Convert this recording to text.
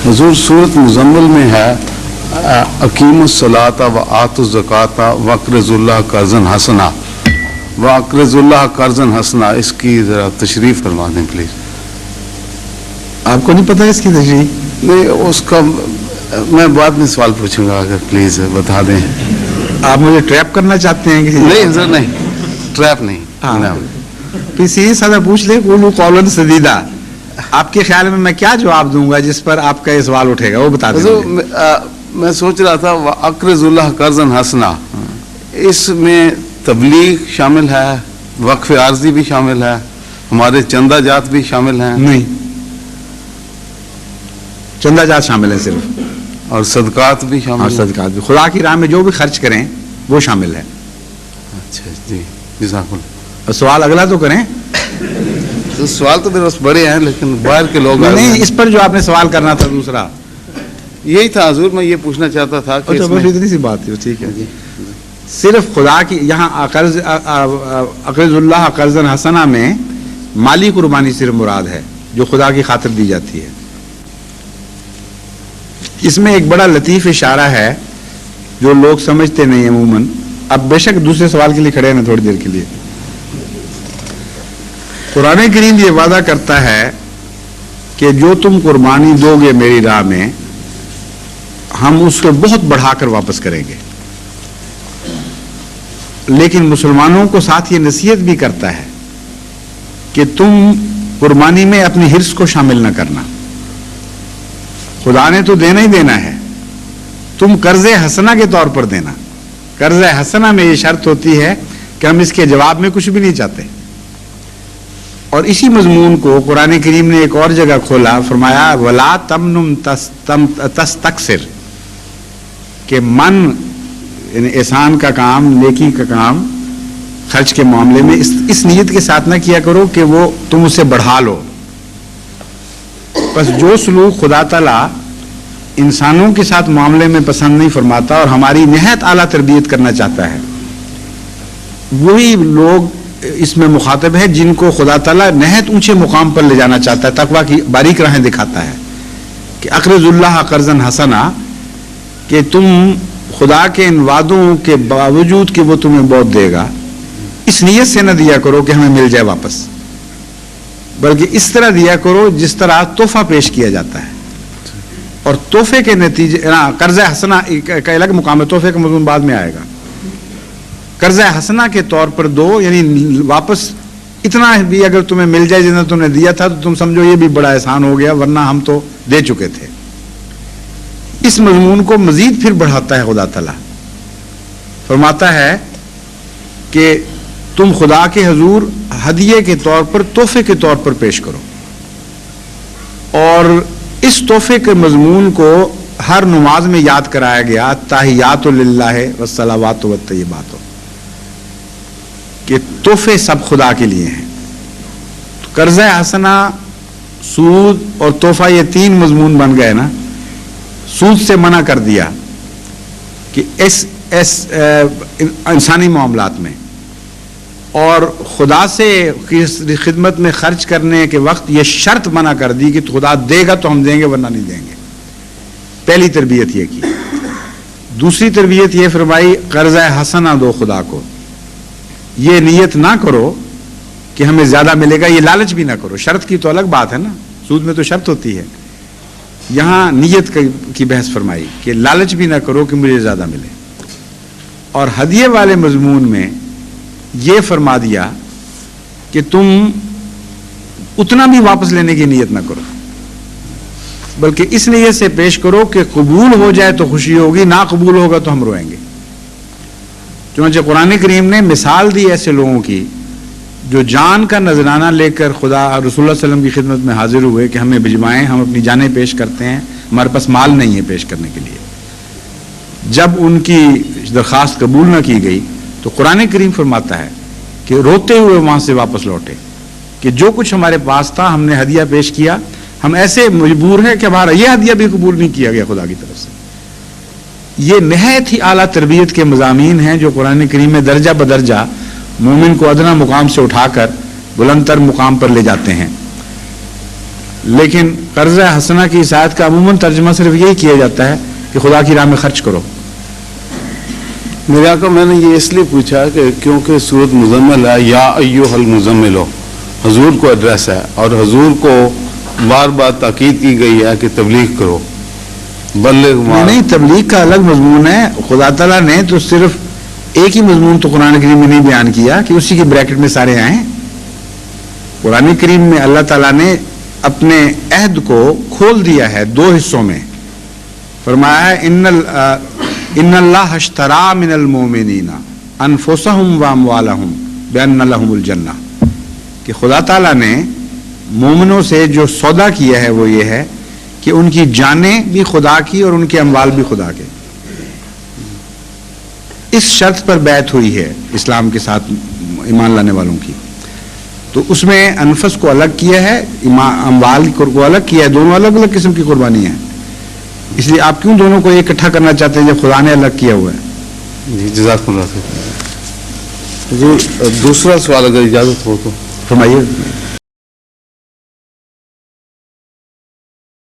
حضور سورۃ مزمل میں ہے اقیم الصلاۃ و آتوا الزکاۃ واقرضوا اللہ قرضا حسنا، واقرضوا اللہ قرضا حسنا، اس کی ذرا تشریح فرما دیں پلیز۔ آپ کو نہیں پتہ اس کی تشریح؟ نہیں، اس کا میں بعد میں سوال پوچھوں گا، اگر پلیز بتا دیں۔ آپ مجھے ٹریپ کرنا چاہتے ہیں کسی؟ نہیں سر، نہیں ٹریپ نہیں۔ پھر سیدھی سادہ پوچھ لیں، قولوا قولا سدیدا۔ آپ کے خیال میں کیا جواب دوں گا جس پر آپ کا یہ سوال اٹھے گا، وہ بتا دیں۔ میں سوچ رہا تھا واقرضوا اللہ قرضا حسنا، اس میں تبلیغ شامل ہے، وقف عارضی بھی شامل ہے، ہمارے چندہ جات بھی شامل ہیں؟ نہیں، چندہ جات شامل ہیں صرف، اور صدقات بھی شامل اور ہیں؟ صدقات بھی، خدا کی راہ میں جو بھی خرچ کریں وہ شامل ہے۔ اچھا جی، جزاک اللہ۔ اور سوال اگلا تو کریں۔ تو سوال تو میرے پاس بڑے ہیں، لیکن باہر کے لوگ نہیں، اس پر جو آپ نے سوال کرنا تھا دوسرا، یہی تھا حضور، میں یہ پوچھنا چاہتا تھا کہ اچھا بس اتنی سی بات تھی، ٹھیک ہے۔ صرف خدا کی یہاں اقرض اللہ قرضا حسنا میں مالی قربانی صرف مراد ہے جو خدا کی خاطر دی جاتی ہے۔ اس میں ایک بڑا لطیف اشارہ ہے جو لوگ سمجھتے نہیں عموماً۔ اب بے شک دوسرے سوال کے لیے کھڑے ہیں تھوڑی دیر کے لیے۔ قرآن کریم یہ وعدہ کرتا ہے کہ جو تم قربانی دو گے میری راہ میں، ہم اس کو بہت بڑھا کر واپس کریں گے۔ لیکن مسلمانوں کو ساتھ یہ نصیحت بھی کرتا ہے کہ تم قربانی میں اپنی حرص کو شامل نہ کرنا، خدا نے تو دینا ہی دینا ہے، تم قرض حسنہ کے طور پر دینا۔ قرض حسنہ میں یہ شرط ہوتی ہے کہ ہم اس کے جواب میں کچھ بھی نہیں چاہتے۔ اور اسی مضمون کو قرآن کریم نے ایک اور جگہ کھولا، فرمایا وَلَا تَمْنُمْ تَسْتَكْثِرْ، کہ من یعنی احسان کا کام، نیکی کا کام خرچ کے معاملے میں اس نیت کے ساتھ نہ کیا کرو کہ وہ تم اسے بڑھا لو۔ بس جو سلوک خدا تعالیٰ انسانوں کے ساتھ معاملے میں پسند نہیں فرماتا اور ہماری نہایت اعلیٰ تربیت کرنا چاہتا ہے، وہی لوگ اس میں مخاطب ہے جن کو خدا تعالیٰ نہایت اونچے مقام پر لے جانا چاہتا ہے، تقویٰ کی باریک راہیں دکھاتا ہے کہ اقرض اللہ قرضا حسنا، کہ تم خدا کے ان وعدوں کے باوجود کہ وہ تمہیں بہت دے گا، اس نیت سے نہ دیا کرو کہ ہمیں مل جائے واپس، بلکہ اس طرح دیا کرو جس طرح تحفہ پیش کیا جاتا ہے۔ اور تحفے کے نتیجے، قرض حسنا کا الگ مقام ہے، تحفے کا مضمون بعد میں آئے گا۔ قرض حسنا کے طور پر دو، یعنی واپس اتنا بھی اگر تمہیں مل جائے جتنا تم نے دیا تھا تو تم سمجھو یہ بھی بڑا احسان ہو گیا، ورنہ ہم تو دے چکے تھے۔ اس مضمون کو مزید پھر بڑھاتا ہے خدا تعالیٰ، فرماتا ہے کہ تم خدا کے حضور ہدیے کے طور پر، تحفے کے طور پر پیش کرو۔ اور اس تحفے کے مضمون کو ہر نماز میں یاد کرایا گیا، تحیات للہ والصلوات والطیبات، کہ تحفے سب خدا کے لیے ہیں۔ قرض حسنہ، سود اور تحفہ، یہ تین مضمون بن گئے نا۔ سود سے منع کر دیا کہ انسانی معاملات میں، اور خدا سے خدمت میں خرچ کرنے کے وقت یہ شرط منع کر دی کہ خدا دے گا تو ہم دیں گے ورنہ نہیں دیں گے۔ پہلی تربیت یہ کی۔ دوسری تربیت یہ فرمائی قرض حسنہ دو خدا کو، یہ نیت نہ کرو کہ ہمیں زیادہ ملے گا، یہ لالچ بھی نہ کرو۔ شرط کی تو الگ بات ہے نا، سود میں تو شرط ہوتی ہے، یہاں نیت کی بحث فرمائی کہ لالچ بھی نہ کرو کہ مجھے زیادہ ملے۔ اور ہدیے والے مضمون میں یہ فرما دیا کہ تم اتنا بھی واپس لینے کی نیت نہ کرو، بلکہ اس نیت سے پیش کرو کہ قبول ہو جائے تو خوشی ہوگی، نہ قبول ہوگا تو ہم روئیں گے۔ چنانچہ قرآن کریم نے مثال دی ایسے لوگوں کی جو جان کا نذرانہ لے کر خدا رسول اللہ صلی اللہ علیہ وسلم کی خدمت میں حاضر ہوئے کہ ہمیں بھجوائیں، ہم اپنی جانیں پیش کرتے ہیں، ہمارے پاس مال نہیں ہے پیش کرنے کے لیے۔ جب ان کی درخواست قبول نہ کی گئی تو قرآن کریم فرماتا ہے کہ روتے ہوئے وہاں سے واپس لوٹے کہ جو کچھ ہمارے پاس تھا ہم نے ہدیہ پیش کیا، ہم ایسے مجبور ہیں کہ ہمارا یہ ہدیہ بھی قبول نہیں کیا گیا خدا کی طرف سے۔ یہ نہایت ہی اعلیٰ تربیت کے مضامین ہیں جو قرآن کریم میں درجہ بدرجہ مومن کو ادنا مقام سے اٹھا کر بلند تر مقام پر لے جاتے ہیں۔ لیکن قرض حسنہ کی اس آیت کا عموماً ترجمہ صرف یہی کیا جاتا ہے کہ خدا کی راہ میں خرچ کرو. میرے آقا میں نے یہ اس لیے پوچھا کہ کیونکہ سورۃ مزمل ہے، یا ایھا المزمل ہو، حضور کو ایڈریس ہے اور حضور کو بار بار تاکید کی گئی ہے کہ تبلیغ کرو، بلغ ما. نہیں، تبلیغ کا الگ مضمون ہے. خدا تعالیٰ نے تو صرف ایک ہی مضمون تو قرآن کریم میں نہیں بیان کیا کہ اسی کے بریکٹ میں سارے آئیں. قرآن کریم میں اللہ تعالیٰ نے اپنے عہد کو کھول دیا ہے دو حصوں میں. فرمایا ہے ان اللہ اشترى من المؤمنین انفسهم واموالهم بان لهم الجنہ، کہ خدا تعالیٰ نے مومنوں سے جو سودا کیا ہے وہ یہ ہے کہ ان کی جانیں بھی خدا کی اور ان کے اموال بھی خدا کے. اس شرط پر بیعت ہوئی ہے اسلام کے ساتھ ایمان لانے والوں کی. تو اس میں انفس کو الگ کیا ہے، اموال کو الگ کیا ہے، دونوں الگ الگ قسم کی قربانی ہیں. اس لیے آپ کیوں دونوں کو اکٹھا کرنا چاہتے ہیں جب خدا نے الگ کیا ہوا ہے؟ جی جزاک اللہ خیر. دوسرا سوال اگر اجازت ہو تو فرمائیے.